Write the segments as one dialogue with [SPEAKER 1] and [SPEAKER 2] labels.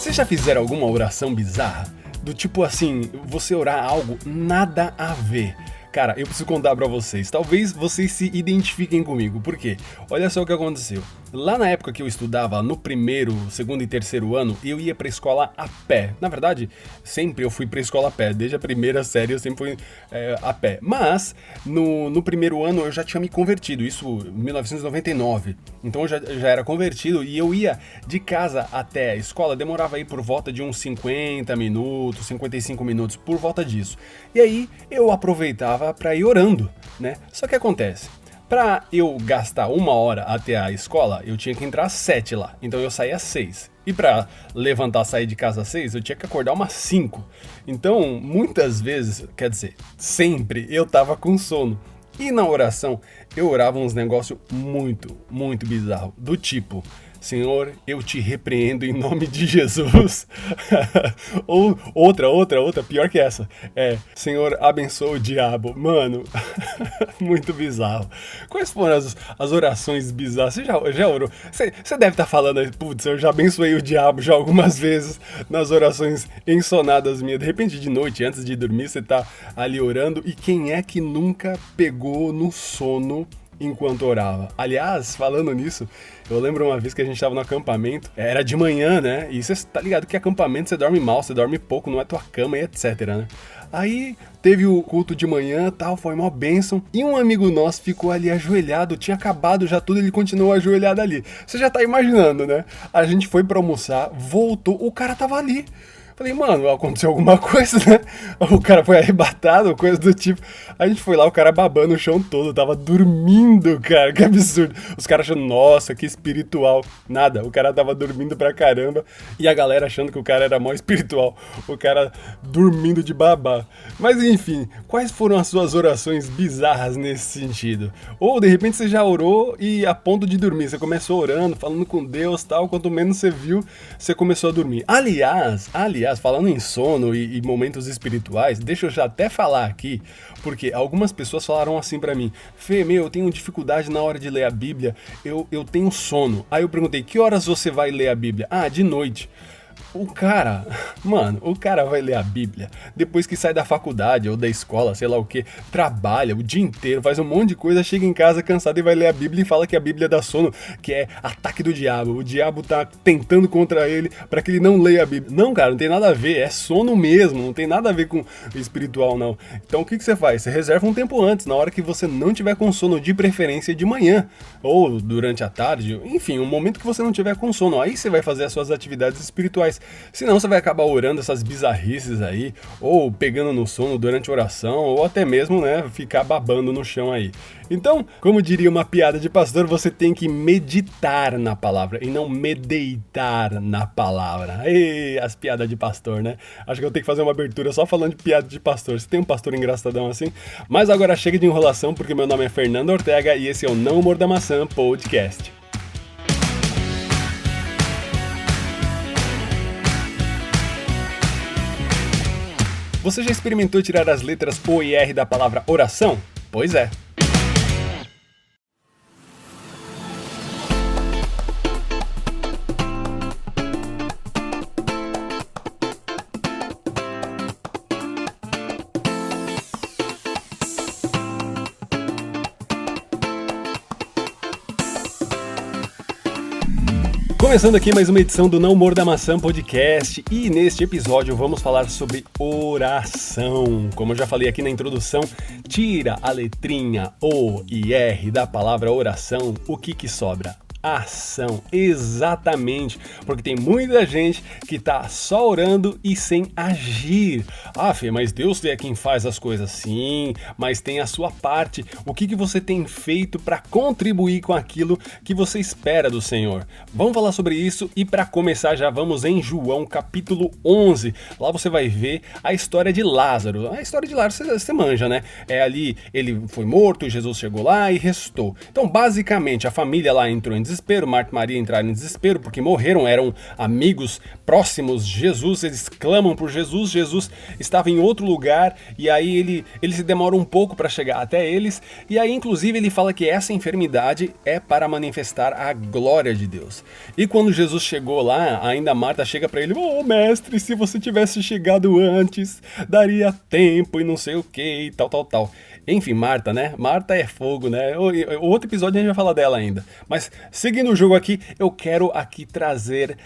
[SPEAKER 1] Vocês já fizeram alguma oração bizarra? Do tipo assim, você orar algo nada a ver. Cara, eu preciso contar pra vocês. Talvez vocês se identifiquem comigo. Por quê? Olha só o que aconteceu. Lá na época que eu estudava, no primeiro, segundo e terceiro ano, eu ia pra escola a pé. Na verdade, sempre eu fui pra escola a pé. Desde a primeira série eu sempre fui a pé. Mas, no primeiro ano eu já tinha me convertido. Isso em 1999. Então eu já era convertido e eu ia de casa até a escola. Demorava aí por volta de uns 50 minutos, 55 minutos, por volta disso. E aí eu aproveitava para ir orando, né? Só que acontece, para eu gastar 1 hora até a escola, eu tinha que entrar às 7 lá, então eu saía às 6. E para levantar, sair de casa às 6, eu tinha que acordar umas 5. Então, muitas vezes, quer dizer, sempre eu tava com sono. E na oração, eu orava uns negócios muito, muito bizarros, do tipo: Senhor, eu te repreendo em nome de Jesus. Ou outra, pior que essa. Senhor, abençoa o diabo. Mano, muito bizarro. Quais foram as orações bizarras? Você já orou? Você deve estar falando aí, putz, eu já abençoei o diabo já algumas vezes nas orações ensonadas minhas. De repente, de noite, antes de dormir, você tá ali orando. E quem é que nunca pegou no sono enquanto orava? Aliás, falando nisso, eu lembro uma vez que a gente tava no acampamento, era de manhã, né? E você tá ligado que acampamento você dorme mal, você dorme pouco, não é tua cama e etc, né? Aí teve o culto de manhã, tal, foi uma bênção. E um amigo nosso ficou ali ajoelhado, tinha acabado já tudo, ele continuou ajoelhado ali. Você já tá imaginando, né? A gente foi pra almoçar, voltou, o cara tava ali. Falei, mano, aconteceu alguma coisa, né? O cara foi arrebatado, coisa do tipo. A gente foi lá, o cara babando o chão todo, tava dormindo, cara, que absurdo. Os caras achando, nossa, que espiritual. Nada, o cara tava dormindo pra caramba. E a galera achando que o cara era mó espiritual. O cara dormindo de babá. Mas enfim, quais foram as suas orações bizarras nesse sentido? Ou de repente você já orou e a ponto de dormir, você começou orando, falando com Deus, tal, quanto menos você viu, você começou a dormir. Aliás, falando em sono e momentos espirituais, deixa eu já até falar aqui, porque algumas pessoas falaram assim pra mim: Fê, eu tenho dificuldade na hora de ler a Bíblia, eu tenho sono. Aí eu perguntei, que horas você vai ler a Bíblia? Ah, de noite. O cara vai ler a Bíblia depois que sai da faculdade ou da escola, sei lá o que, trabalha o dia inteiro, faz um monte de coisa, chega em casa cansado e vai ler a Bíblia e fala que a Bíblia dá sono, que é ataque do diabo, o diabo tá tentando contra ele para que ele não leia a Bíblia. Não, cara, não tem nada a ver, é sono mesmo, não tem nada a ver com espiritual não. Então o que você faz? Você reserva um tempo antes, na hora que você não tiver com sono, de preferência de manhã, ou durante a tarde, enfim, um momento que você não tiver com sono, aí você vai fazer as suas atividades espirituais. Senão você vai acabar orando essas bizarrices aí, ou pegando no sono durante a oração, ou até mesmo, né, ficar babando no chão aí. Então, como diria uma piada de pastor, você tem que meditar na palavra e não medeitar na palavra. Ei, as piadas de pastor, né? Acho que eu tenho que fazer uma abertura só falando de piada de pastor. Você tem um pastor engraçadão assim? Mas agora chega de enrolação, porque meu nome é Fernando Ortega e esse é o Não Humor da Maçã Podcast. Você já experimentou tirar as letras O e R da palavra oração? Pois é. Começando aqui mais uma edição do Não Humor da Maçã Podcast, e neste episódio vamos falar sobre oração. Como eu já falei aqui na introdução, tira a letrinha O e R da palavra oração, o que sobra? Ação, exatamente, porque tem muita gente que tá só orando e sem agir. Ah, Fê, mas Deus é quem faz as coisas, sim, mas tem a sua parte. O que você tem feito para contribuir com aquilo que você espera do Senhor? Vamos falar sobre isso e para começar já vamos em João capítulo 11. Lá você vai ver a história de Lázaro. A história de Lázaro você manja, né? Ali ele foi morto, Jesus chegou lá e restou. Então basicamente a família lá entrou em desespero, desespero, Marta e Maria entraram em desespero porque morreram, eram amigos próximos de Jesus, eles clamam por Jesus, Jesus estava em outro lugar e aí ele se demora um pouco para chegar até eles e aí inclusive ele fala que essa enfermidade é para manifestar a glória de Deus. E quando Jesus chegou lá, ainda Marta chega para ele, ô mestre, se você tivesse chegado antes, daria tempo e não sei o que e tal. Enfim, Marta, né? Marta é fogo, né? O outro episódio a gente vai falar dela ainda. Mas, seguindo o jogo aqui, eu quero aqui trazer,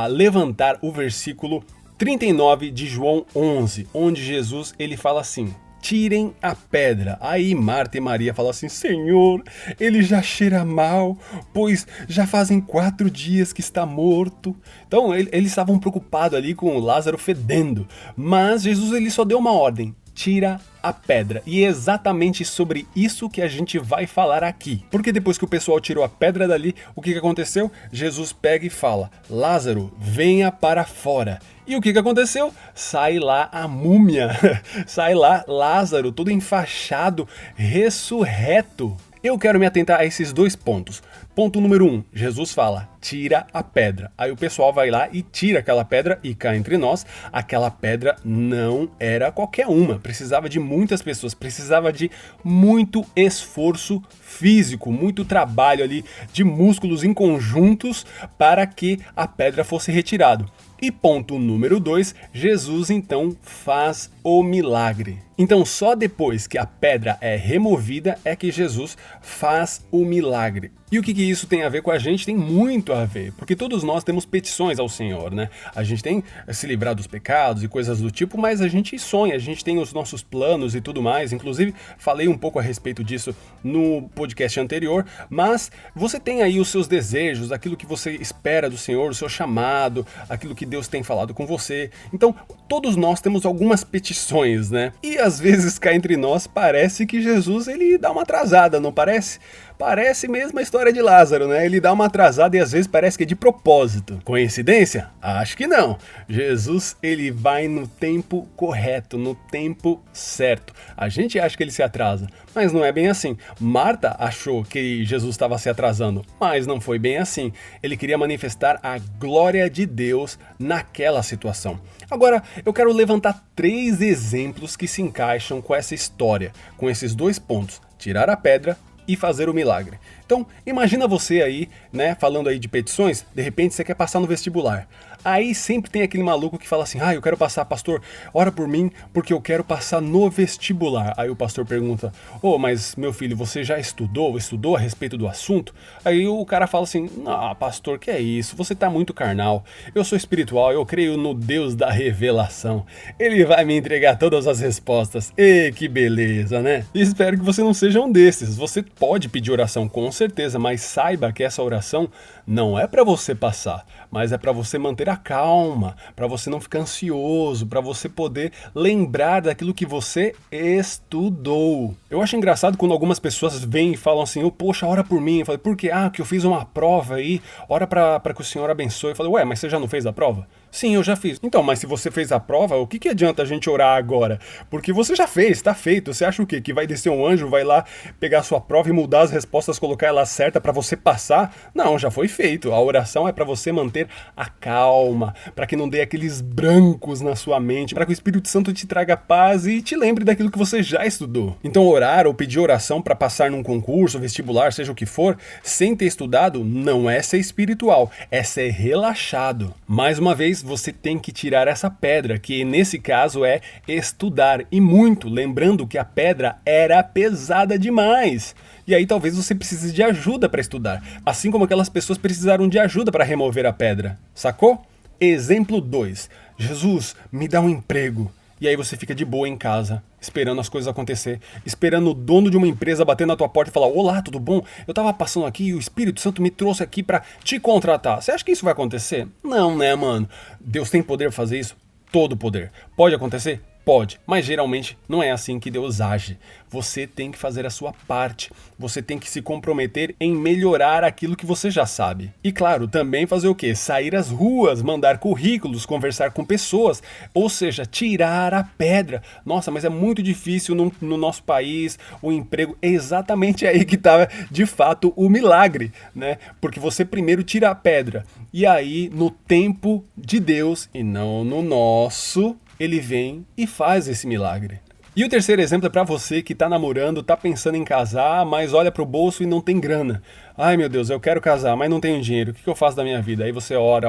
[SPEAKER 1] levantar o versículo 39 de João 11, onde Jesus, ele fala assim, tirem a pedra. Aí Marta e Maria falam assim, Senhor, ele já cheira mal, pois já fazem 4 dias que está morto. Então, eles estavam preocupados ali com o Lázaro fedendo, mas Jesus, ele só deu uma ordem. Tira a pedra. E é exatamente sobre isso que a gente vai falar aqui. Porque depois que o pessoal tirou a pedra dali, o que aconteceu? Jesus pega e fala, Lázaro, venha para fora. E o que aconteceu? Sai lá a múmia. Sai lá Lázaro, todo enfaixado, ressurreto. Eu quero me atentar a esses 2 pontos. Ponto número 1, Jesus fala, tira a pedra. Aí o pessoal vai lá e tira aquela pedra e cá entre nós, aquela pedra não era qualquer uma. Precisava de muitas pessoas, precisava de muito esforço físico, muito trabalho ali de músculos em conjuntos para que a pedra fosse retirada. E ponto número 2, Jesus então faz o milagre. Então só depois que a pedra é removida é que Jesus faz o milagre. E o que isso tem a ver com a gente? Tem muito a ver, porque todos nós temos petições ao Senhor, né? A gente tem se livrar dos pecados e coisas do tipo, mas a gente sonha, a gente tem os nossos planos e tudo mais. Inclusive, falei um pouco a respeito disso no podcast anterior, mas você tem aí os seus desejos, aquilo que você espera do Senhor, o seu chamado, aquilo que Deus tem falado com você. Então, todos nós temos algumas petições, né? E às vezes cá entre nós parece que Jesus ele dá uma atrasada, não parece? Parece mesmo a história de Lázaro, né? Ele dá uma atrasada e às vezes parece que é de propósito. Coincidência? Acho que não. Jesus, ele vai no tempo correto, no tempo certo. A gente acha que ele se atrasa, mas não é bem assim. Marta achou que Jesus estava se atrasando, mas não foi bem assim. Ele queria manifestar a glória de Deus naquela situação. Agora, eu quero levantar 3 exemplos que se encaixam com essa história, com esses 2 pontos. Tirar a pedra e fazer o milagre. Então, imagina você aí, né, falando aí de petições, de repente você quer passar no vestibular. Aí sempre tem aquele maluco que fala assim, eu quero passar, pastor, ora por mim, porque eu quero passar no vestibular. Aí o pastor pergunta, mas meu filho, você já estudou a respeito do assunto? Aí o cara fala assim, não, pastor, que é isso? Você tá muito carnal, eu sou espiritual, eu creio no Deus da revelação. Ele vai me entregar todas as respostas. E que beleza, né? E espero que você não seja um desses. Você pode pedir oração com certeza, mas saiba que essa oração não é para você passar, mas é para você manter a calma, para você não ficar ansioso, para você poder lembrar daquilo que você estudou. Eu acho engraçado quando algumas pessoas vêm e falam assim, poxa, ora por mim. Eu falo, por quê? Que eu fiz uma prova aí, ora para que o Senhor abençoe. Eu falei, mas você já não fez a prova? Sim, eu já fiz. Então, mas se você fez a prova, o que adianta a gente orar agora? Porque você já fez, tá feito. Você acha o quê? Que vai descer um anjo, vai lá pegar a sua prova e mudar as respostas, colocar ela certa para você passar? Não, já foi feito. A oração é para você manter a calma, para que não dê aqueles brancos na sua mente, para que o Espírito Santo te traga paz e te lembre daquilo que você já estudou. Então, orar ou pedir oração para passar num concurso, vestibular, seja o que for, sem ter estudado, não é ser espiritual, é ser relaxado. Mais uma vez, você tem que tirar essa pedra, que nesse caso é estudar, e muito, lembrando que a pedra era pesada demais. E aí talvez você precise de ajuda para estudar, assim como aquelas pessoas precisaram de ajuda para remover a pedra, sacou? Exemplo 2, Jesus, me dá um emprego. E aí você fica de boa em casa, esperando as coisas acontecer, esperando o dono de uma empresa bater na tua porta e falar, olá, tudo bom? Eu tava passando aqui e o Espírito Santo me trouxe aqui pra te contratar. Você acha que isso vai acontecer? Não, né, mano? Deus tem poder pra fazer isso? Todo poder. Pode acontecer? Pode, mas geralmente não é assim que Deus age. Você tem que fazer a sua parte. Você tem que se comprometer em melhorar aquilo que você já sabe. E claro, também fazer o quê? Sair às ruas, mandar currículos, conversar com pessoas, ou seja, tirar a pedra. Nossa, mas é muito difícil no nosso país, o emprego. É exatamente aí que está, de fato, o milagre, né? Porque você primeiro tira a pedra, e aí, no tempo de Deus, e não no nosso, ele vem e faz esse milagre. E o terceiro exemplo é para você que tá namorando, tá pensando em casar, mas olha pro bolso e não tem grana. Ai meu Deus, eu quero casar, mas não tenho dinheiro, o que eu faço da minha vida? Aí você ora,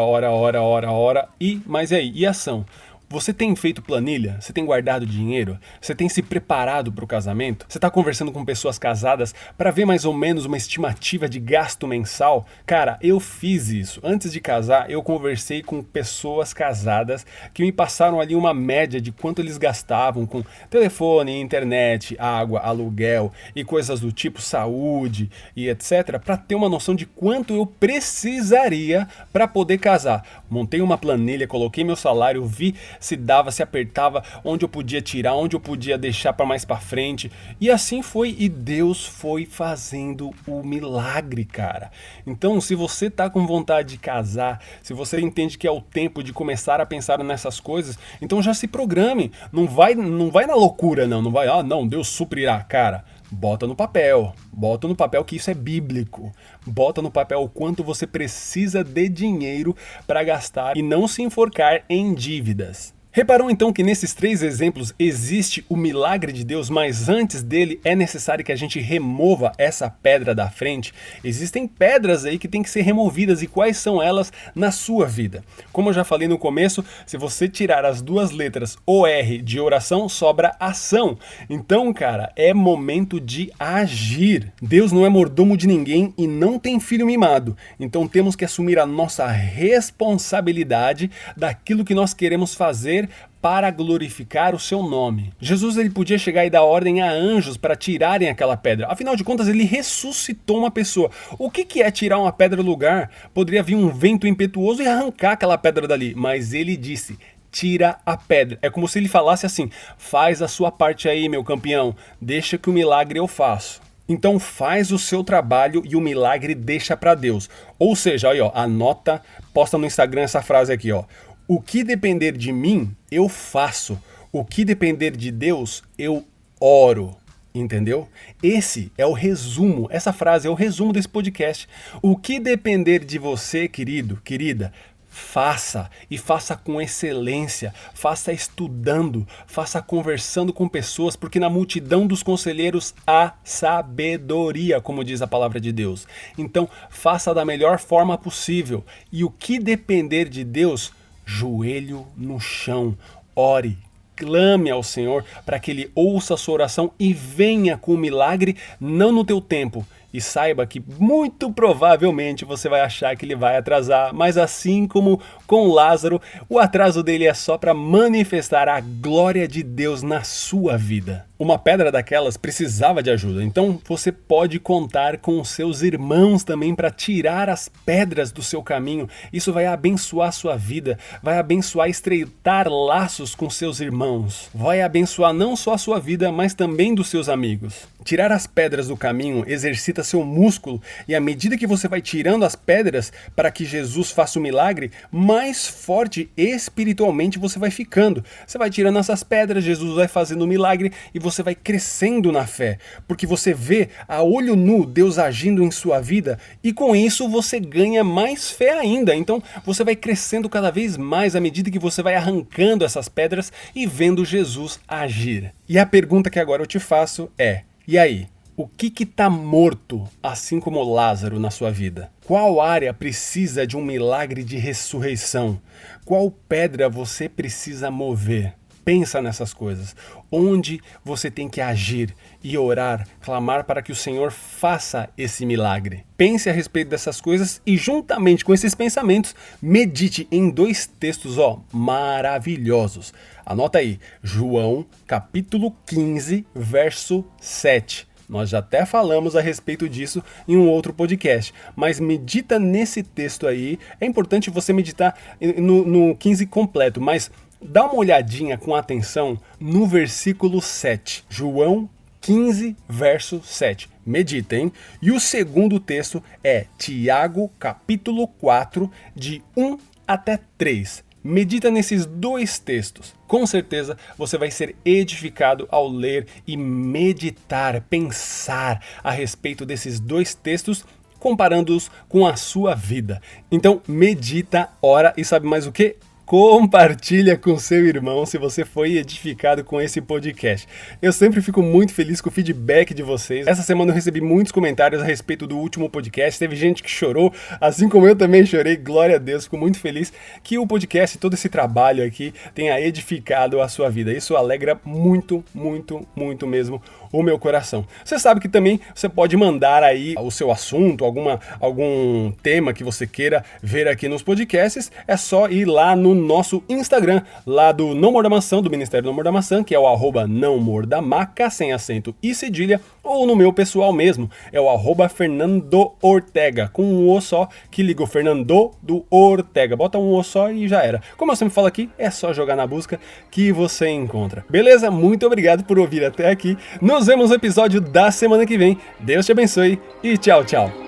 [SPEAKER 1] mas e aí? E ação? Você tem feito planilha? Você tem guardado dinheiro? Você tem se preparado para o casamento? Você está conversando com pessoas casadas para ver mais ou menos uma estimativa de gasto mensal? Cara, eu fiz isso. Antes de casar, eu conversei com pessoas casadas que me passaram ali uma média de quanto eles gastavam com telefone, internet, água, aluguel e coisas do tipo saúde e etc. para ter uma noção de quanto eu precisaria para poder casar. Montei uma planilha, coloquei meu salário, vi se dava, se apertava, onde eu podia tirar, onde eu podia deixar para mais para frente. E assim foi, e Deus foi fazendo o milagre, cara. Então, se você tá com vontade de casar, se você entende que é o tempo de começar a pensar nessas coisas, então já se programe. Não vai na loucura, não vai, não, Deus suprirá, cara. Bota no papel que isso é bíblico. Bota no papel o quanto você precisa de dinheiro para gastar e não se enforcar em dívidas. Reparou então que nesses 3 exemplos existe o milagre de Deus, mas antes dele é necessário que a gente remova essa pedra da frente? Existem pedras aí que tem que ser removidas, e quais são elas na sua vida? Como eu já falei no começo, se você tirar as 2 letras OR de oração, sobra ação. Então, cara, é momento de agir. Deus não é mordomo de ninguém e não tem filho mimado. Então temos que assumir a nossa responsabilidade daquilo que nós queremos fazer para glorificar o seu nome. Jesus, ele podia chegar e dar ordem a anjos para tirarem aquela pedra. Afinal de contas, ele ressuscitou uma pessoa. O que é tirar uma pedra do lugar? Poderia vir um vento impetuoso e arrancar aquela pedra dali. Mas ele disse: tira a pedra. É como se ele falasse assim: faz a sua parte aí, meu campeão. Deixa que o milagre eu faço. Então faz o seu trabalho e o milagre deixa para Deus. Ou seja, aí, ó, anota, posta no Instagram essa frase aqui, ó. O que depender de mim, eu faço. O que depender de Deus, eu oro. Entendeu? Esse é o resumo, essa frase é o resumo desse podcast. O que depender de você, querido, querida, faça, e faça com excelência, faça estudando, faça conversando com pessoas, porque na multidão dos conselheiros há sabedoria, como diz a palavra de Deus. Então faça da melhor forma possível, e o que depender de Deus, joelho no chão, ore, clame ao Senhor para que Ele ouça a sua oração e venha com o milagre, não no teu tempo. E saiba que muito provavelmente você vai achar que ele vai atrasar, mas assim como com Lázaro, o atraso dele é só para manifestar a glória de Deus na sua vida. Uma pedra daquelas precisava de ajuda, então você pode contar com os seus irmãos também para tirar as pedras do seu caminho. Isso vai abençoar a sua vida, vai abençoar estreitar laços com seus irmãos, vai abençoar não só a sua vida, mas também dos seus amigos. Tirar as pedras do caminho exercita seu músculo, e à medida que você vai tirando as pedras para que Jesus faça o milagre, mais forte espiritualmente você vai ficando. Você vai tirando essas pedras, Jesus vai fazendo o milagre e você vai crescendo na fé, porque você vê a olho nu Deus agindo em sua vida, e com isso você ganha mais fé ainda. Então você vai crescendo cada vez mais à medida que você vai arrancando essas pedras e vendo Jesus agir. E a pergunta que agora eu te faço é: e aí? O que está morto, assim como Lázaro, na sua vida? Qual área precisa de um milagre de ressurreição? Qual pedra você precisa mover? Pensa nessas coisas. Onde você tem que agir e orar, clamar para que o Senhor faça esse milagre. Pense a respeito dessas coisas e, juntamente com esses pensamentos, medite em 2 textos, maravilhosos. Anota aí, João, capítulo 15, verso 7. Nós já até falamos a respeito disso em um outro podcast, mas medita nesse texto aí. É importante você meditar no 15 completo, mas dá uma olhadinha com atenção no versículo 7. João 15, verso 7. Medita, hein? E o segundo texto é Tiago, capítulo 4, de 1 até 3. Medita nesses dois textos. Com certeza você vai ser edificado ao ler e meditar, pensar a respeito desses dois textos, comparando-os com a sua vida. Então medita, ora e sabe mais o que? Compartilha com seu irmão se você foi edificado com esse podcast. Eu sempre fico muito feliz com o feedback de vocês. Essa semana eu recebi muitos comentários a respeito do último podcast. Teve gente que chorou, assim como eu também chorei. Glória a Deus, fico muito feliz que o podcast, todo esse trabalho aqui, tenha edificado a sua vida. Isso alegra muito, muito, muito mesmo o meu coração. Você sabe que também você pode mandar aí o seu assunto, algum tema que você queira ver aqui nos podcasts. É só ir lá no nosso Instagram, lá do Não Morda Maçã, do Ministério Não Morda Maçã, que é o @nãomordamaca, sem acento e cedilha, ou no meu pessoal mesmo, é o @Fernando Ortega, com um O só, que liga o Fernando do Ortega. Bota um O só e já era. Como eu sempre falo aqui, é só jogar na busca que você encontra. Beleza? Muito obrigado por ouvir até aqui. Nos vemos no episódio da semana que vem. Deus te abençoe e tchau, tchau.